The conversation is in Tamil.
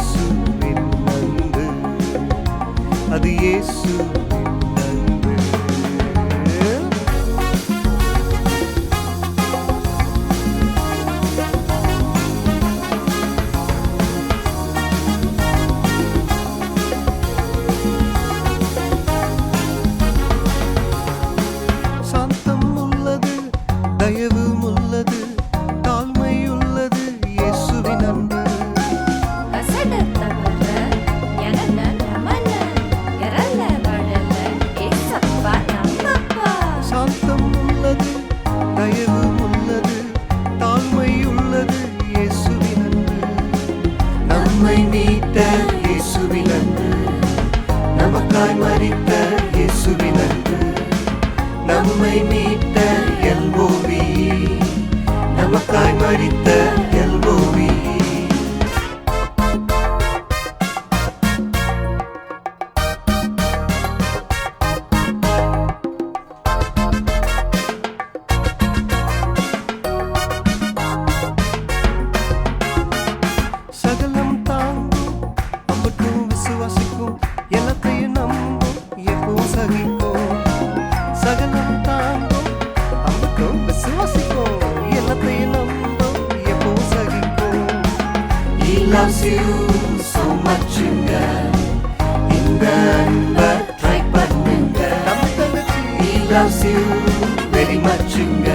இயேசுவின் அன்பு, அது இயேசுவின் அன்பு. சாந்தம் உள்ளது, தயவும் உள்ளது, தாழ்மை உள்ளது இயேசுவின் அன்பு. சாந்தம் உள்ளது, தயவும் உள்ளது, தாழ்மை உள்ளது இயேசுவின் அன்பு. நம்மை மீட்ட இயேசுவின் அன்பு, நமக்காய் மரித்த இயேசுவின் அன்பு. நம்மை மீட்ட எல்ஓவி, நமக்காய் மரித்த எல்ஓவி. சகலம் தாங்கும், அம்பட்டும் விசுவாசிக்கும், எல்லாத்தையும் நம்பும், எப்பவும் சகிக்கும். சகலம் தாங்கும், அம்பட்டும் விசுவாசிக்கும், எல்லாத்தையும் நம்பும், எப்பவும் சகிக்கும். He loves you so much ங்க, இந்த அன்பை try பண்ணுங்க. He loves you very much ங்க.